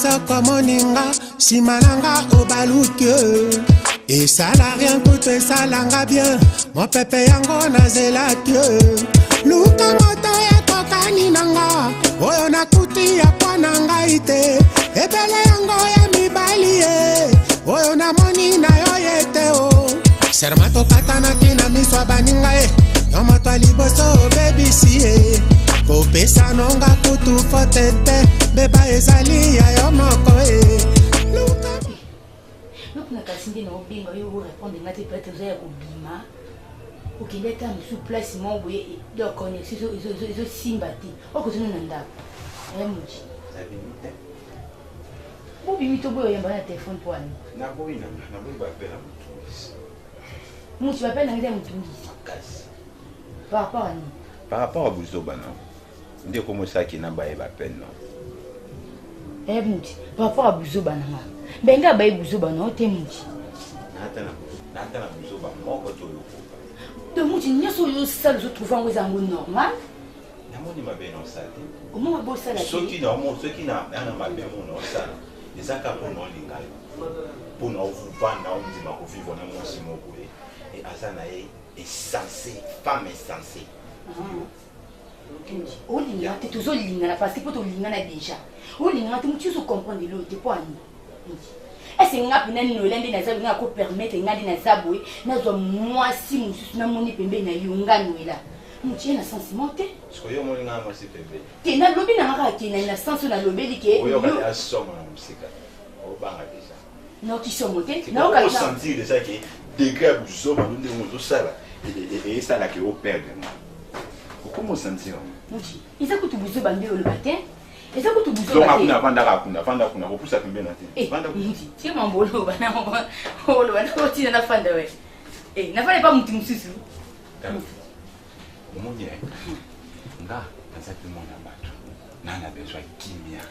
soko moninga simalanga obaluke et ça n'a rien coûté ça langa bien mon pépé yango na zelake luka moto ya kokani nanga oyo nakuti ya kwana ngai te ebele yango ya mibali oyo namoni na yo yete o serma tokatanaki na miso baninga yo moto liboso obebisi kopesa nonga kutu fotete beba ezali ya yo moko na kasindi na obinga yo répondre ngati peut-être ya kobima okende ta sous place mo boye do connexion zo simbati okozona na ndako muti bobimi to boyo yamba na téléphone pour ani na boyi ba pela muti ba pela ngati mutungi par rapport à nous par rapport à Buzoba non ndé comme ça qui na ba peine non muti par rapport à Buzoba na benga ba Buzoba no te muti Natana Buzoba moko to loko de muti nyoso yo sala zo trouver ngo zango normal namoni mabe no sala comment ba sala soki na na mabe mo no sala ezaka pour no lingala pour no vuvanda on dit ma ko vivre na mo si moko et azana est censé femme est censée o linga te toujours linga parce que pour to linga na déjà o linga te muti so comprendre le te pour ani est-ce que ngapina no lende na zabu ngako permettre ngadi na zabu na zo mwasi mususu na moni pembe na yunga noela muti na sentiment te ce que yo moni nga mwasi pembe te na lobi na ngaka te na sens na lobeli ke yo ka asoma na musika o banga déjà non qui sont montés non ka sentir déjà que degré Buzoba nous devons tout ça et ça là que au perdre comment sentir muti isa kutu Buzoba ndio le matin eza kutu Buzoba donc vanda kuna kupusa pembe na te vanda muti si mambolo bana mambolo bana ko tina na fanda we na fale pas muti mususu omonye nga nazaki mona bato nana besoin kimia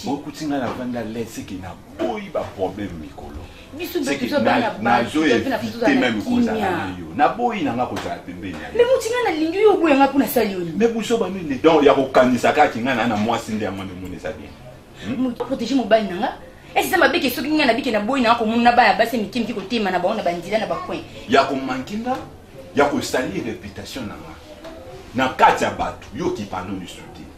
okutinga na vanda lese ki na boyi ba problème mikolo bisu betu zo bana na zo te même koza na yo na boyi na nga koza pembeni mais mutinga na lingi yo boya nga kuna salioni mais Buzoba ni donc ya ko kanisa ka kinga na mwasi ndi amone monesa bien mutu protéger mobali nanga est-ce que ma beke soki nga na bike na boyi na ko munna ba ya base mikimki ko tema na ba ona bandila na ba coin ya ko mankinga ya ko salir réputation nanga na kati ya bato yo ki pano ni soutien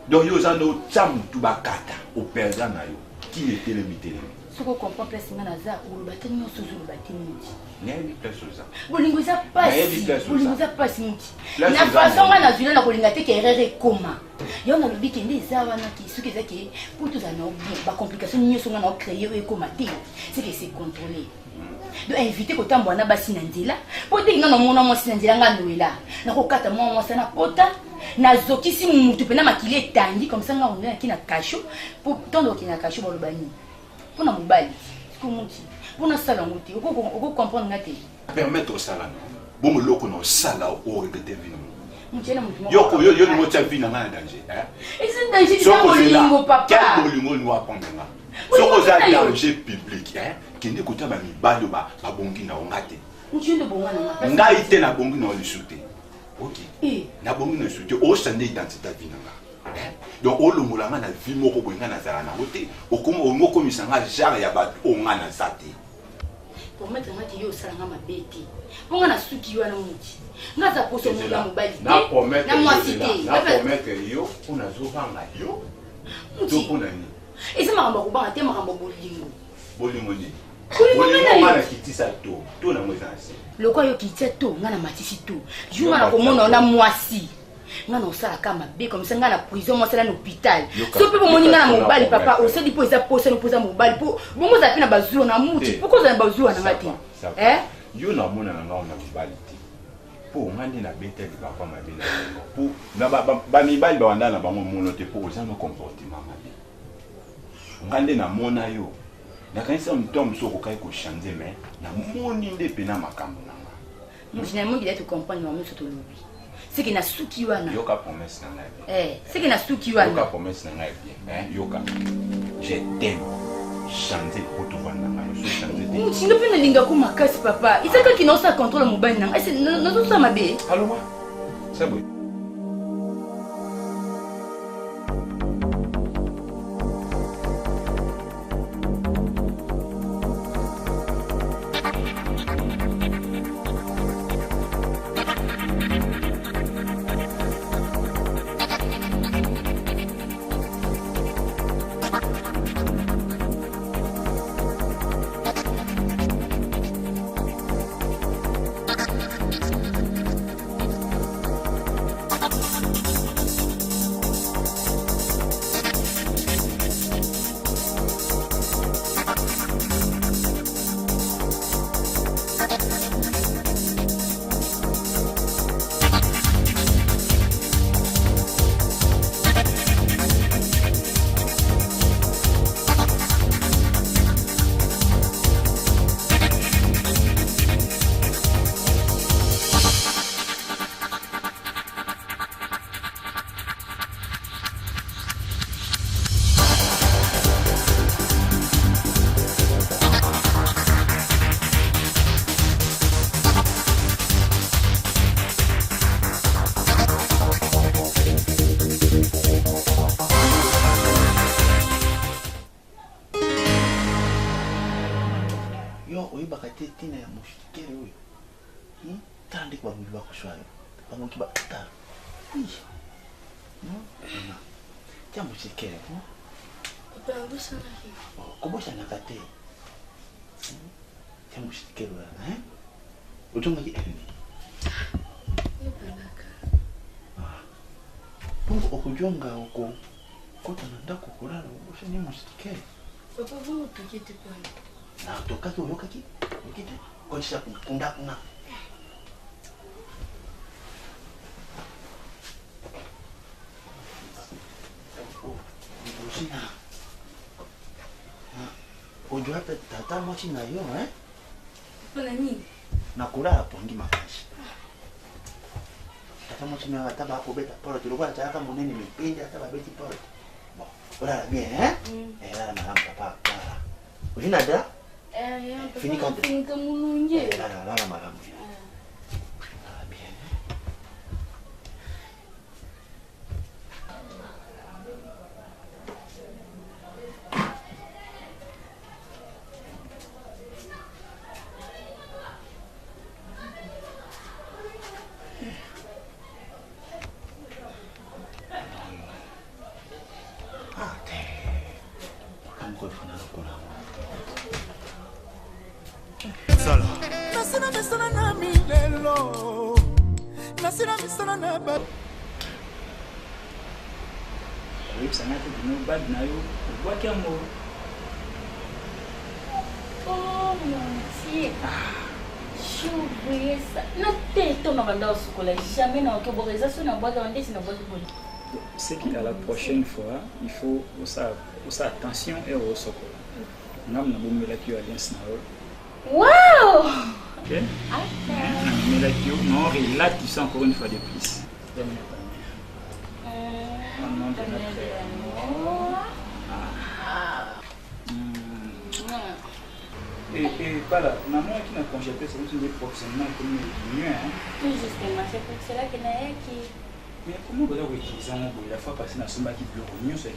donc yo zano tsamu tu bakata au perdant na yo qui était le mitele ce qu'on comprend place nga na za o ba tani so zo ba tani muti n'aime plus ça bolingo za passe muti na façon nga na zula na kolinga te ke erreur koma yo na lobi ke ndeza wana ki suki za ke pour tout ça na ba complication ni so nga na créer e koma te c'est que c'est contrôlé de inviter ko tambo na basi na nzela po te ngana mona mo sina nzela nga noela na ko kata mo sana pota na zokisi mutu pena makile tangi comme ça nga on est na kasho pour tando ki na kasho bo lobani pour na mobali ko muti pour na sala muti ko comprendre ngate permettre sala bon me loko no sala o regretter vino muti na mutu yo ni mo tia vina na danger et c'est danger di ko lingo papa quel bolingo ni wa pondanga soko za danger public kende kota ba mibalo ba bongi na ngate muti ndo bonga na ngai te na bongi na lisute ok na bongi na lisute o sande identité vinanga donc o longolanga na vie moko boinga na zala na wote okomo moko misanga genre ya ba onga na zate pour mettre ngati yo sala nga mabeti bonga na suki wana muti ngaza poso na mobali na mwasi te na promettre yo una zo banga yo to pona ni ese makambo kubanga te makambo bolingo ni bolingo na kitisa to na mwezansi lokwa yo kitisa to ngana matisi to juma na komona na mwasi ngana osala kama be comme ça ngana prison moi sala na hôpital so pe bomoni ngana mobali papa osali po eza posa no posa mobali po bongo za pina bazulo na muti poko za bazulo na ngati yo na mona na ngana mobali ti po ngani na bete li papa mabe na po na ba mibali ba wanda na bango mono te po za no comportement mabe ngande na mona yo na kanisa mtom so ko kai ko changer mais na moni nde pena makambo nanga muti na mongi tu comprendre wa muso to lobi c'est que na suki wana yoka promesse na ngai c'est que na suki wana yoka promesse na ngai bien yoka je t'aime changer pour tout vendre na yo changer muti ndo pena linga ko makasi papa isaka ki na osa contrôle mobile nanga c'est no so mabe allô moi c'est bon yo oyebaka te ntina ya moshikere oyo tala ndeko bamili bakuswa yo bangoki batala tia moshikere kobosanaka te tia moshikere oyo ozongaki eni mpo okojonga okokota na ndako kolala obosani moshikere papa bongo toki te kwana na tokaki oyokaki oki te konisa kunda kuna osina ojwa pe tata mwasi na yo mpona nini na kolala pongi makasi tata mwasi na ata bakobeta porote lokola azalaka monene mipindi ata babeti porote bon olala bien lala malamu papa lala olina dra finika mulungi lala malamu lala bien Nasina na milelo nasina misana na ba oyebisanga te bino badi na yo obwaki yango oh mon dieu j'ai oublié ça na te tonaka ndako sukola jamais naoki oboka eza so na bwaka ndesi na bwaki boli c'est qu'à la prochaine fois il faut osa attention et osokola ngam na bomelaki yo alliance na yo wow ok namelaki yo non relatisa encore une fois de plus Et voilà, maman qui n'a congé, c'est une des professionnels comme mieux. Tout justement, c'est pour cela que Naya qui. Mais comment vous avez utilisé la fois passée dans ce bac qui bureau mieux soit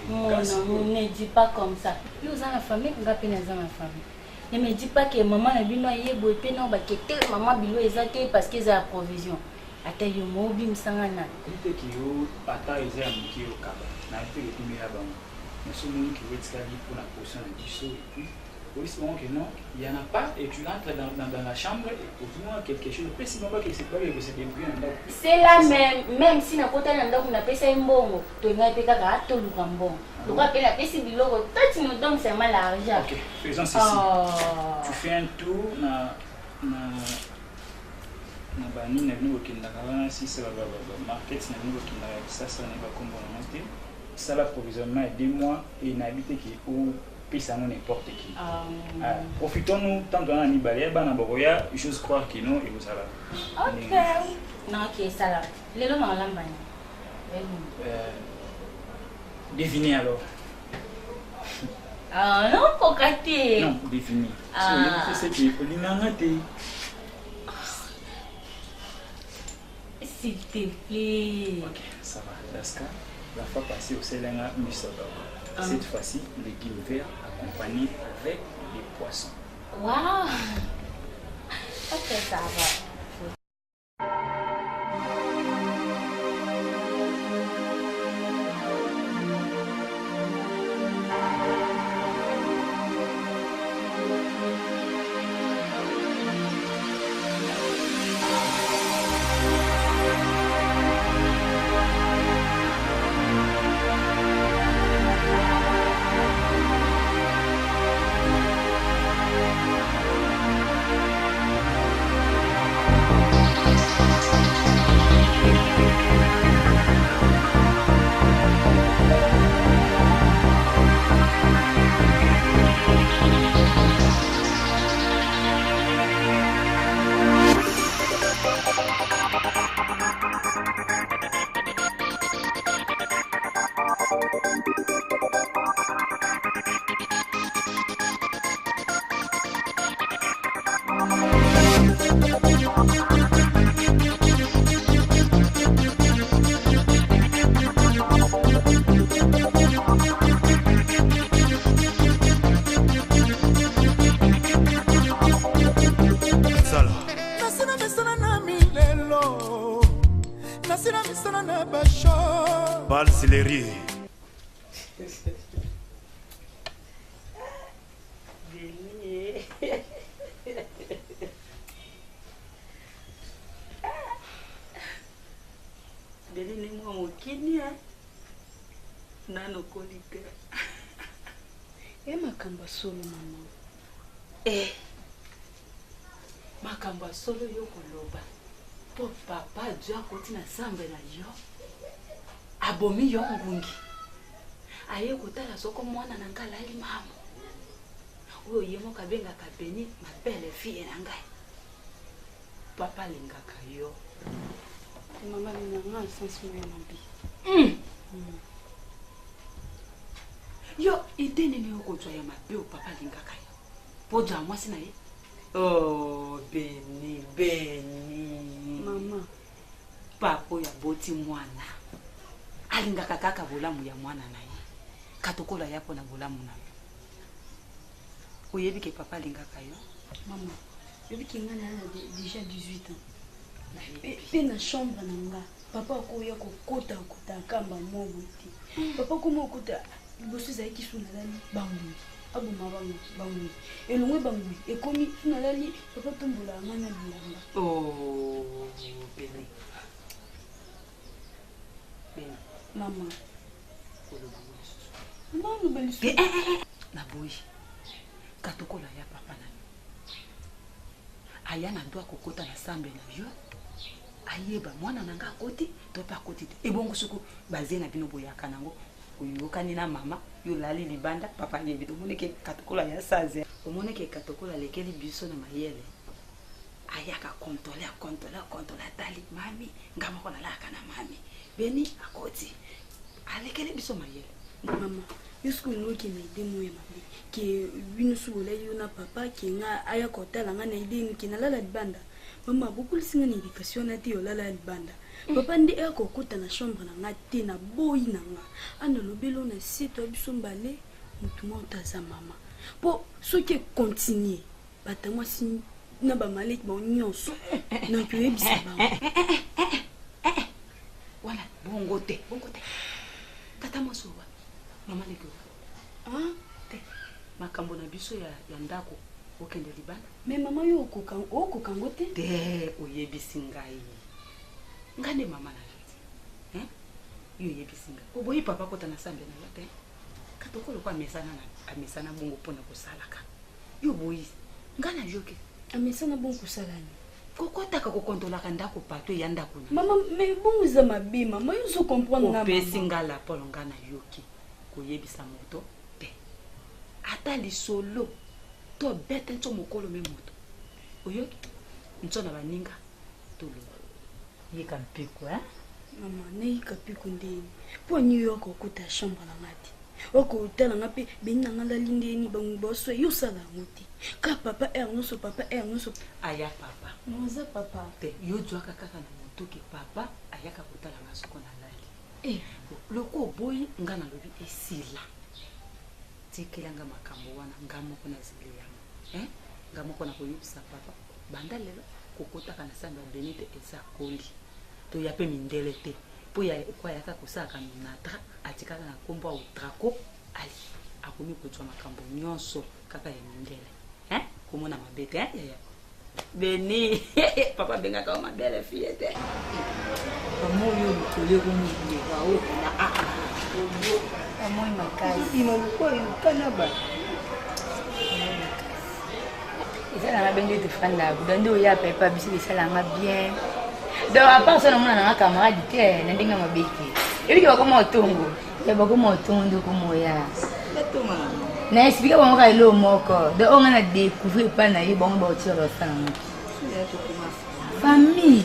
non, ne dis pas comme ça. Nous avons la famille, nous avons la famille. Ne me dis pas que maman a bien noyé, boité non, bah que telle maman bilo exacté parce qu'ils ont la provision. Attends, yo mobi msangana. Dès que yo ata ils ont mis au cap. Na été le premier avant. Mais ce monde qui veut être pour la position du saut et puis oui, c'est bon que non, il n'y en a pas et tu rentres dans la chambre et au moins quelque chose. Après, si maman qui s'est pas que c'est bien. C'est là même si na kota na ndako na pesa mbongo, to nga peka ka to lukambo. Donc après la pesa biloko, toi tu nous donnes seulement l'argent. OK, faisons ceci. Tu fais un tour na bani na venu kinda kana si ça va market na venu kinda ça ne va comme on monter. Ça la provisionnement est 2 mois et n'habite qui ou ça nous n'importe qui. Profitons-nous tant qu'on a mis balai, j'ose croire que non et vous savez. Ok. Non, ok, ça là. Les lots dans l'ambani. Devinez alors. Ah non, pour gâter. Non, devinez. C'est que l'inangaté. S'il te plaît. Ok, ça va. Daska, la fois passée au Séléna, cette fois-ci, le guillemets vert accompagné avec des poissons. Waouh! Ok, ça va. Distillerie. Deli ni mwa mokini hein. Nano kolite. Makamba solo mama. Makamba solo yo koloba. Po papa Dieu akoti na sambe na yo. Abomi yo ngungi. Aye kotala soko mwana na ngala ali mama. Oyo yemo kabenga kabeni ma belle fille na ngai. Papa lingaka yo. Maman n'a pas sens moyen mambi. Yo idene ni okotwa ya mabe o papa lingaka yo. Poja mwasi na ye. Oh Beni. Mama. Papa ya boti mwana. Alingaka kaka bolamu ya mwana na ye. Katokola yapo na bolamu na yo. Oyebi ke papa lingaka yo. Mama. Yebi ki ngana na déjà 18 ans. Et na chambre nanga papa akoya kokota kamba mobo ti papa komo kota bosu za ki suna lali bangu abuma bangu elongwe bangu ekomi suna lali papa tombola ngana bilanga. Oh Beni mama kolo mama beli na boy katokola ya papa na aya na doa kokota na sambe na yo. Ayeba mwana nanga koti to pa koti e bongo suku bazena bino boyaka nango oyokani na mama yo lali libanda papa yebi to moneke katokola ya saze o moneke katokola lekeli biso na mayele ayaka contrôler tali mami ngama kona laka na mami Beni akoti alekeli biso mayele mama yusko ngoki na demo ya mabe ke bino su le yo na papa ke nga aya kotala nga na ideni ke na lala libanda. Mama beaucoup singa ni éducation na ti olala libanda. Papa ndi eko kota na chambre na ngati na boy na nga. Ana lobelo na site biso mbale mutu montaza mama. Po soki continuer batangwa si na ba malek ba nyonso na tuye bisa ba. Wala bongo te. Tata mosoba. Mama leko. Te. Makambo na biso ya ndako. Okende libanda. Mais maman yo okokango te. Te oyebisi ngai. Ngane mama na lati. Yo yebisi ngai. Oboyi papa kota na sambe na yote. Katokolo kwa amesana bongo pona kosalaka. Yo boyi. Ngana yoke. Amesana bongo kosalani. Kokota ka kokontola ndako pato ya ndako na. Mama mais bongo za mabe mama yo so comprendre na. Opesi ngala polo ngana yoke. Koyebisa moto te. Ata li solo. To bete nto mokolo me moto. Oyoki nto na baninga to lo. Yeka mpiko mama ne yeka mpiko ndeni. Po New York okota chambre na ngati. Oko tela ngape benina ngala lindeni bangu boso yo sala ngoti. Ka papa ernoso aya papa. Moza papa. Te yo jwaka kaka na moto ke papa ayaka kotala ngasoko na lali. Loko boy ngana lobi esila. Tikilanga makambo wana ngamo kuna zile yango ngamo kuna kuyibisa papa banda lelo kokota kana samba benite esa koli to yape mindele te po ya kwa yaka kusaka minatra atikaka na kombo au trako ali akomi kutwa makambo nyonso kaka ya mindele komona mabete ya Beni papa benga ka mabele fille te kamo yo kole ko mu ba o na moi makazi imaluko kanaba ça na bende de fanda budondo ya papa biso bisala nga bien donc à part ça na mona na camarade te na ndinga mabeki ebi ko mo tongo ya bako mo tondo ko moya letoma na explique bon ka lo moko de on a découvrir pas na yi bon ba tiro sana famille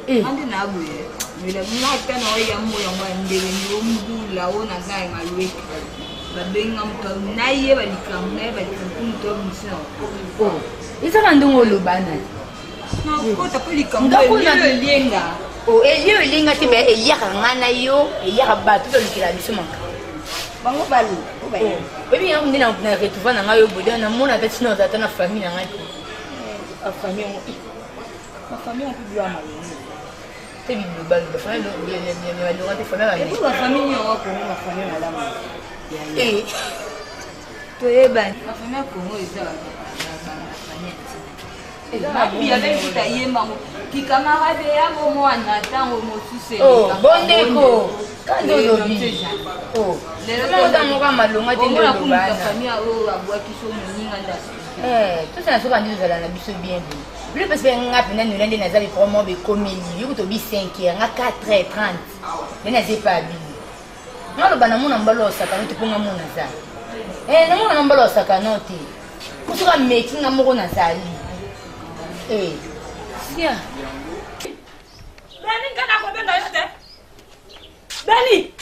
andi na abuye bila mnaka na ya moyo ngandele ndombu la ona ngai malwe babenga mpa naye balikamna balikampunto misa isa kandungo lubana na kota kulikamna lenga elio lenga te be eyaka ngana yo eyaka batu to likila biso maka bango balu bebi yango ndina na retrouver na ngayo bodo na mona ta tino za na famille na ngai a famille on peut bien mal C'est bien le bal, la famille, la famille, la famille, et tu es bien. La famille Congo est là. Oh, bon déco. Quand on dit, oh, tout ça, c'est bien. Le parce que nous avons des nazari promo de comédie, vous avez 5h, 4h30. Mais n'est pas bien. Moi le bana mona mbalo sakano te ponga mona za. Na mona mbalo sakano te. Kusuka making na moko na zali. Sia. Beni ngana ko benda yote. Beni.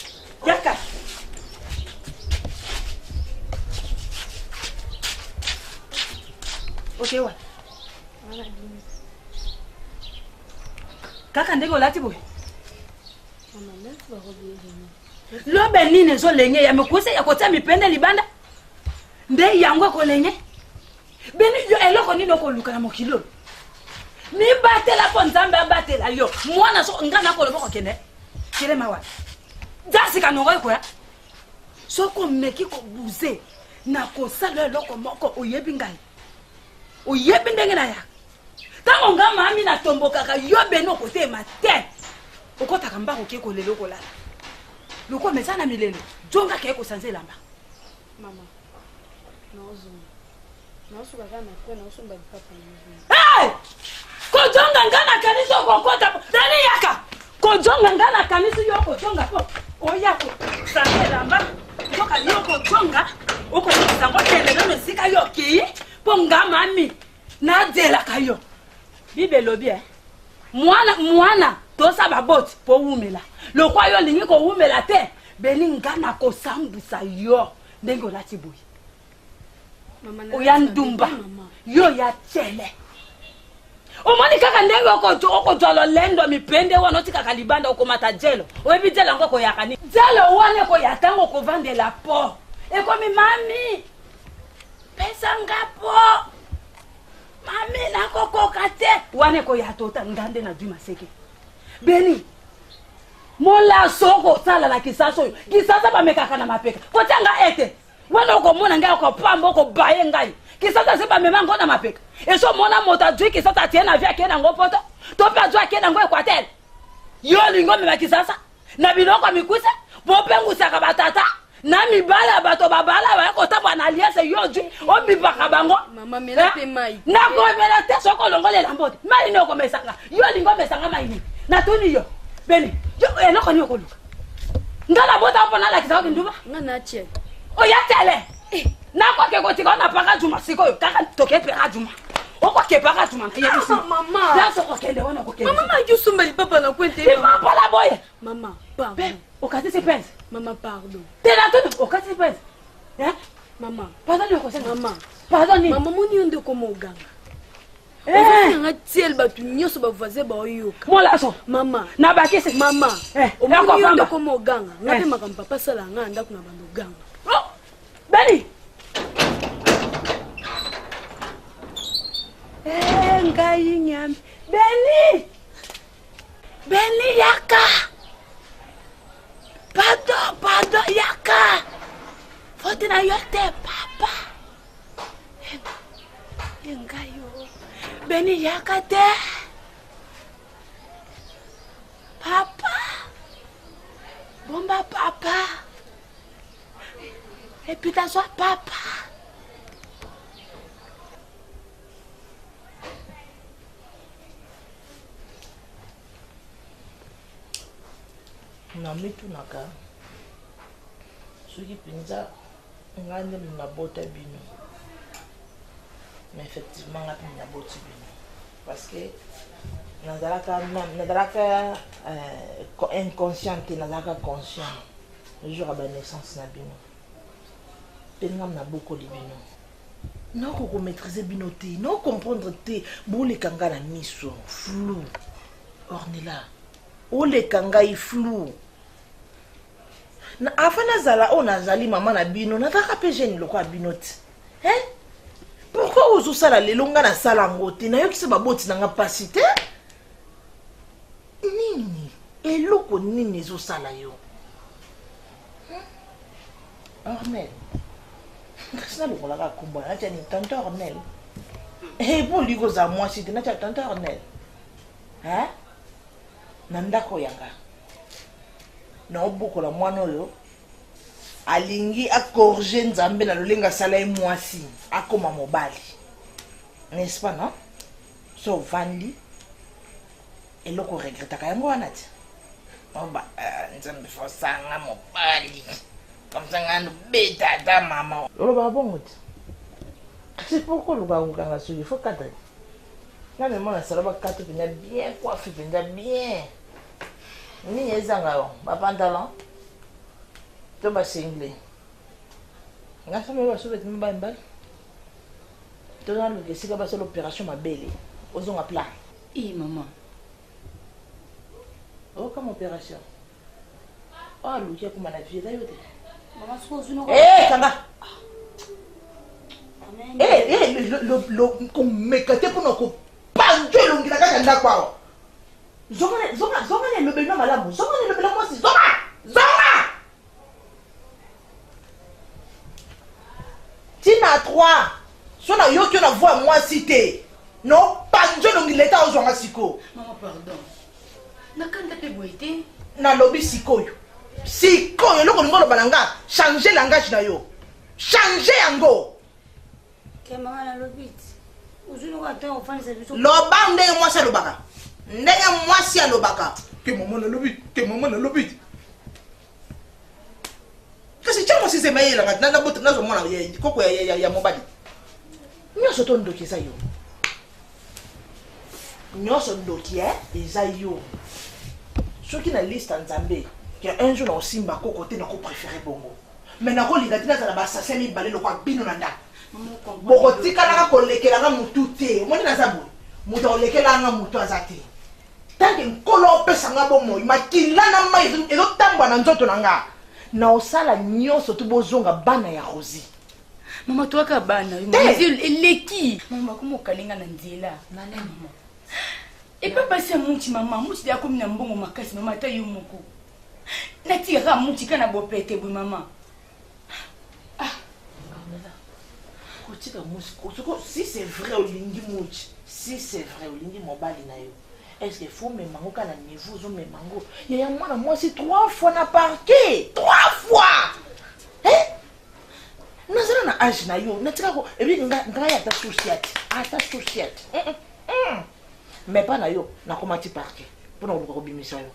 Yaka. Okay wa. Kaka ndeko lati boy. Mama lati ba robiye. Lo benine zo lenye ya mekose ya kotia mipende libanda. Nde yango ko lenye. Beni yo eloko nino ko luka na mokilo. Ni batela po nzambe abatela yo. Mwana so ngana ko loboko kene. Kele mawa. Dasi kanongo ko ya. So ko meki ko buze na ko sala eloko moko oyebi ngai. Oyebi ndenge na ya. Tango nga mami na tomboka ka yo beno kote matin. Okotaka mbako ke ko lelo ko lala. Loko mesana milelo. Jonga ke ko sanze lamba. Mama. Nozu bagana kwa na usumba papa ni. Hey! Ko jonga ngana kanisa ko kota. Dani yaka. Ko jonga ngana kanisa yo ko jonga po. Oya ko sanze lamba. Joka yo ko jonga. Oko sango tele no sika yo ki. Ponga mami. Na dela kayo. Bibe lobi mwana to saba bot po wumela lokwa yo lingi ko wumela te beninga na ko sambusa yo ndengo lati boy mama na oya ndumba yo ya tele o mani kaka ndengo ko jolo lendo mipende wono tika kalibanda ko mata jelo o ebi jelo ngo ko yakani jelo wane ko yatango ko vande la po e ko mi mami pesa ngapo mami na koko kate wane ko ya tota ngande na duma seke beni mola soko sala la kisaso kisasa ba mekaka na mapeka ko tanga ete wana ko mona ngai ko pambo ko baye ngai kisasa se ba mema ngona mapeka eso mona mota dwi kisasa tiena vya kena ngopoto to pa dwa kena ngo equatel yo lingo mema kisasa na biloko mikusa bopengu saka batata na mibala bato babala ba ko taba na aliase yo dwi o bibaka bango mama mela pe mai na ko mela te soko longolela mbote mai no ko mesanga yo lingo mesanga mai ni na tuni yo beni yo no ko ni ko luka ngala bota pona la kisao kinduba ngana che o ya tele na ko ke ko tika na paka juma siko yo kaka toke peka juma o ko ke paka juma ya isi mama ya so ko kende wana ko kende mama ju sumba li papa na kwente papa la boye mama pardon o kasi se pense mama pardon tena todo o kasi se pense mama pardon ko se mama pardon mama moni onde ko moganga nga tiel batu nyoso ba voisin ba oyoka mola so mama na bakese mama o moni onde ko moganga ngabe makamba pasala nga ndako na bandoganga Beni ngai nyam Beni yaka pardon yaka fotina yote papa ngai yo Beni yaka te papa bomba papa et puis t'assois papa na mitunaka soki mpenza ngai nde nabota bino mais effectivement ngai mpe naboti bino parce que nazalaka inconsciente nazalaka conscient le jour ya banaissance na bino mpe ngai nabokoli bino noko komaîtriser bino te noko comprendre te boleka ngai na miso flou ornela oleka ngai flou na afa nazala o nazali mama na bino nazalaka mpe jeune loko ya bino te pourquoi ozosala lelo nga nasala yango te nayokisa baboti na nga mpasi te nini eloko nini ezosala yo Ornel kasi nalongolaka kombo natya ni tante Ornel po likoza mwasi te natya tante Ornel na ndako yanga naobokola mwana oyo alingi akorge nzambe na lolenga asala ye mwasi akoma mobali n'est-ce pas non so vandi eloko regretaka yango wana ti oba nzambe fosanga mobali kamsanga nobeta ata mama olobaka bongo ti c'est pourquoi olobaka kokanga soki fo kata na mema nasala bakate mpenza bien coiffe mpenza bien nini ezanga yo bapantalon to basengle ngasama basobeti mibalimbali tozaluka esika basala opération mabele ozonga pla mama okama opération aluki akoma na vie eza yo te kanga komeka te mpona kopanzo elongila kaka ndako awa zonga elobeli na malamu zonga elobela mwasi zonga tina 3 so na yoki yo na voi ya mwasi te no panzo elongila eta ozwanga sikoyo mama pardon nakanda mpe boye te nalobi sikoyo eloko lingo loba na nga change langage na yo change yango loba ndenge mwasi alobaka ke mama nalobi kasi tia mwasi zema yelanga nazomona koko ya mobali nyonso to ndoki eza yo nyonso ndoki eza yo soki na liste nzambe ya un jour na osimba koko te na ko préféré bongo mais na ko linga tina za ba assassin mibale lokwa bino na ndako bokotikalaka kolekelanga mutu te omoni naza boye moto olekelanga mutu aza te tanke nkolo opesanga bomoi makila na mai ezotambwa na nzoto na nga na osala nyonso to bozonga bana ya Rosie mama toaka bana eleki mama komokalinga na nzela nane mama epa pasi ya muti mama muti ya komi na mbongo makasi mama ata yo moko natikaka muti kana bopete boye mama kotika musi si c'est vrai olingi muti si c'est vrai olingi mobali na yo est-ce que faut memango kana niveau zo memango ya mwana mwasi 3 fois na parquet 3 fois nazala na âge na yo natika ko ebi ngai ata sociate mais pas na yo nakomati parquet mpona koluka kobimisa yo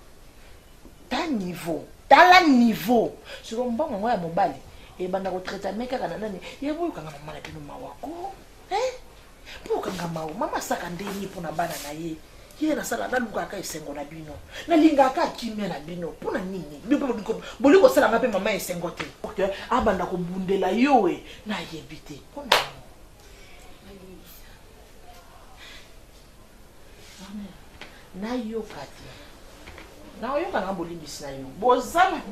tala niveau siko mbongo yango ya mobali ebanda kotraita me kaka na nani yeboyokanga mama na bino mawako boyokanga mawa mama asaka ndeni mpona bana na ye nasala nalukaka esengo na bino nalingaka kimia na bino mpona nini boli kosalanga mpe mama esengo te abanda kobundela yo nayebi te mpona nayoka te nayoka nanga bolimbisi na yo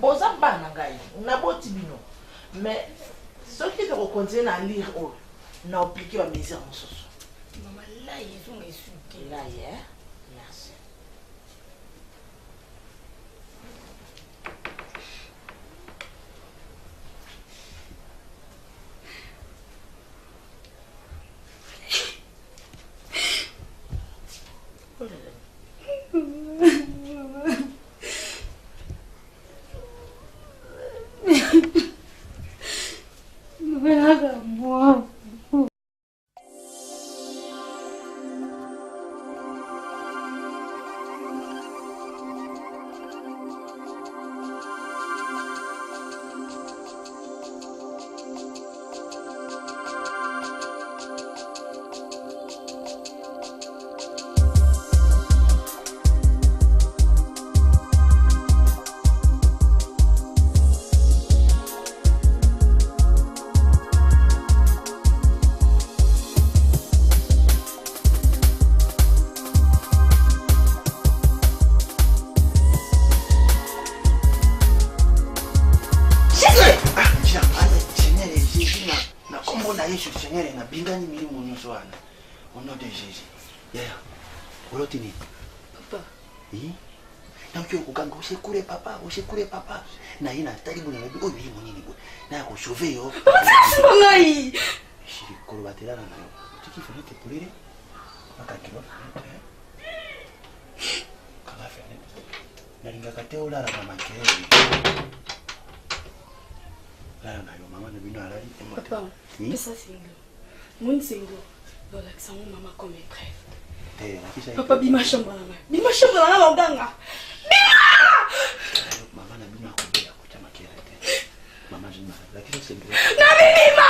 boza bana ngai naboti bino mais soki tokokontinue na lire oyo na oplike bamesure mosusu mama lai ezonga esuki lai merci Donc yo kuganga ushekure papa na ina tali buna nabi o bi monini bo na ko sauver yo ngai shiri ko batela na yo tiki fene te pulire maka kilo kama fene na linga kate ola la mama kele la na yo mama na bino alali te mo papa pesa singo mon singo dans l'accent maman comme bref papa bima chambre na longanga mama na bino akobela kucha makela te mama jima la kiso sengre na bima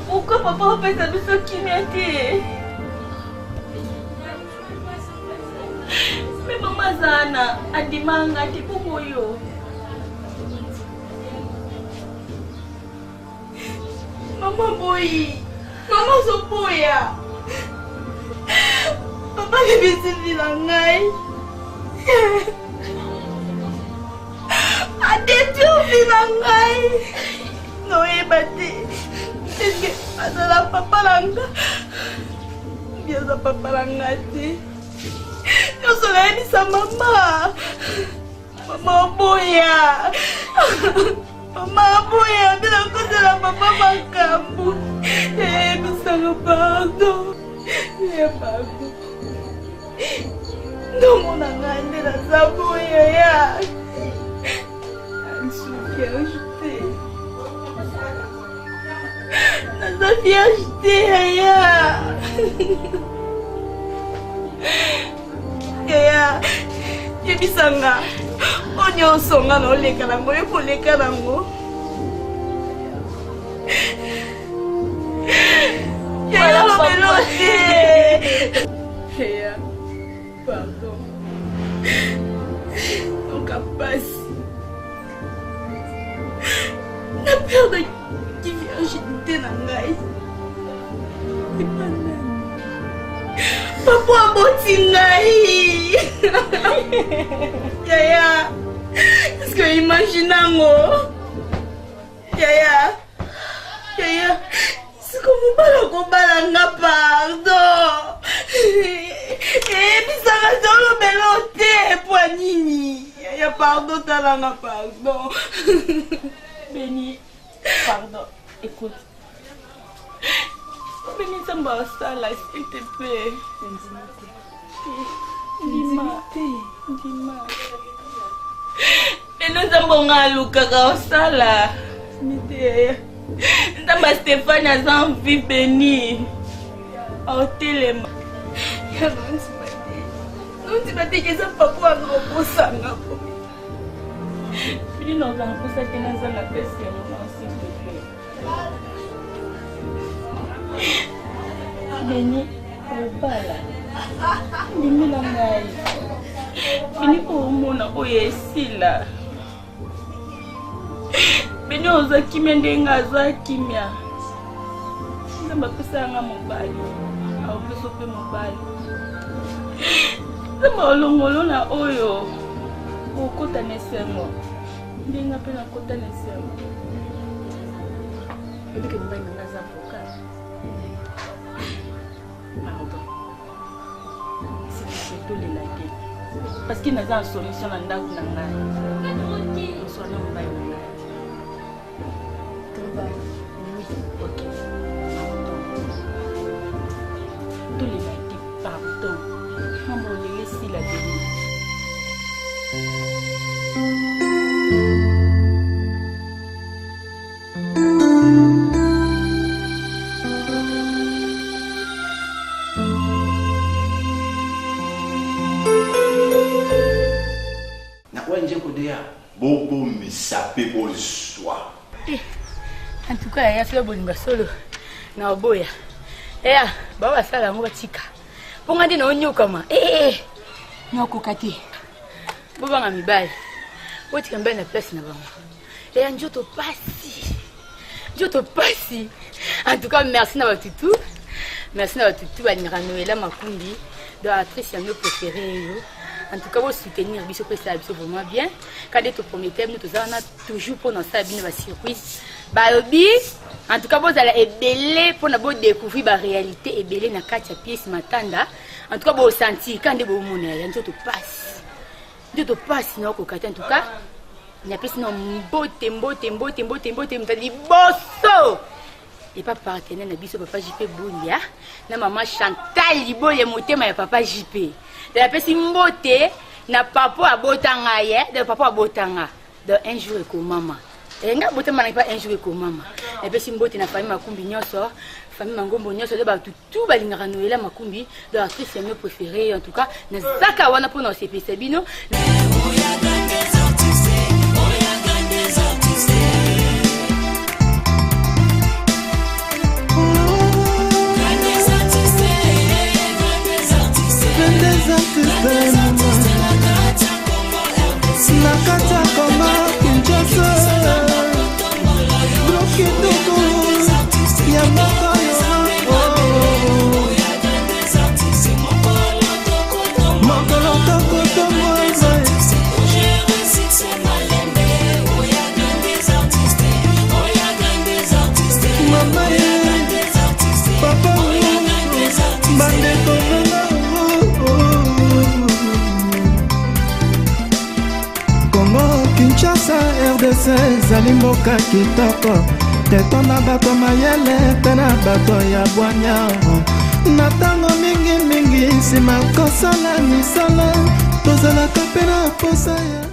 Pourquoi papa fait ça de ce qui m'était? Mais maman Zana a dit manga ti popoyo. Maman boy, maman Zopoya. Papa le bisi vilangai. Adetu vilangai. No ebati. Est-ce que azala papa langa? Biasa papa langa ti. Yo solani sa mama. Mama boya. Mama boya bila kozela papa makambu. Bisanga pardon. Pardon. Non mon angane la saboya ya. Ansuki ajouté. Nazafi ajouté ya. Ya. Yebisanga. Onyo songa no leka nango ekoleka nango. Ya lobelo te. Ya. Pardon. Non capable. La peur de qui vient jeter dans ngai. Papa botingai. Yaya. Est-ce que imaginango? Yaya. Yaya. C'est comme balanga pardon. Bisanga solo belote poanini. Yaya pardon talanga pardon. Béni, pardon, écoute. Béni, ça m'a ça là, s'il te plaît. Dis-moi. Mais nous avons un look à ça là. Nous Stéphane a envie béni. Au téléma. Non, tu m'as dit que ça papa a un gros sang. Bini n'a pas ça que nous avons appelé s'il te plaît. Bini, au bala. Bini n'a pas. Bini au monde au yesila. Bini oza kimia ndenga za kimia. Namba pesa nga mobali. Au pesa pe mobali. Namba olongolo na oyo. Okota nesengo. Ndenga pe na kota nesengo. Ebe ke mbai nga za voka. Pardon. C'est tout les laquais. Parce qu'il n'a pas de solution dans le nang. Soit non mbai nga. Ok. Tous les laquais, pardon. Maman, on les laisse la dernière. Bobo me sapé pour le soir. En tout cas, il y a fait bon solo. Na oboya. Baba sala ngo batika. Ponga ndi na onyo kama. Nyoko kati. Boba nga mibali. Woti kamba na place na bango. Njoto pasi. Njoto pasi. En tout cas, merci na batutu. Merci na batutu ba Noëlla Makumbi. De actrice ya préférée yo. En tout cas, vous soutenir biso que ça biso vraiment bien. Quand tu promettais, nous tous on a toujours pour nous ça bien la surprise. Balobi, en tout cas, vous allez ébélé pour nous découvrir la réalité ébélé na katia pièce matanda. En tout cas, vous sentir quand vous monez, on te passe. Dieu te passe non kokata en tout cas. Il y a plus non mbote mtadi bosso. Et pas partenaire na biso papa JP Bunya, na maman Chantal Liboye motema ya papa JP. De la pesi mbote na papa abotanga ye, de papa abotanga. De un jour ko mama. Et nga botema na pas un jour ko mama. La pesi mbote na famille Makumbi nyoso, famille Mangombo nyoso de ba tout balingara Noëlla Makumbi, de actrice ya préférée en tout cas, na zaka wana pour nos CPC bino. Nakata koma Kinshasa bloqué de ya makayo makolo toko tomo mama papa bande Kinshasa RDC zalimboka kitoko tetona bato mayele pena bato ya bwanya na tango mingi nsima kosala misala tozalaka pena posa ya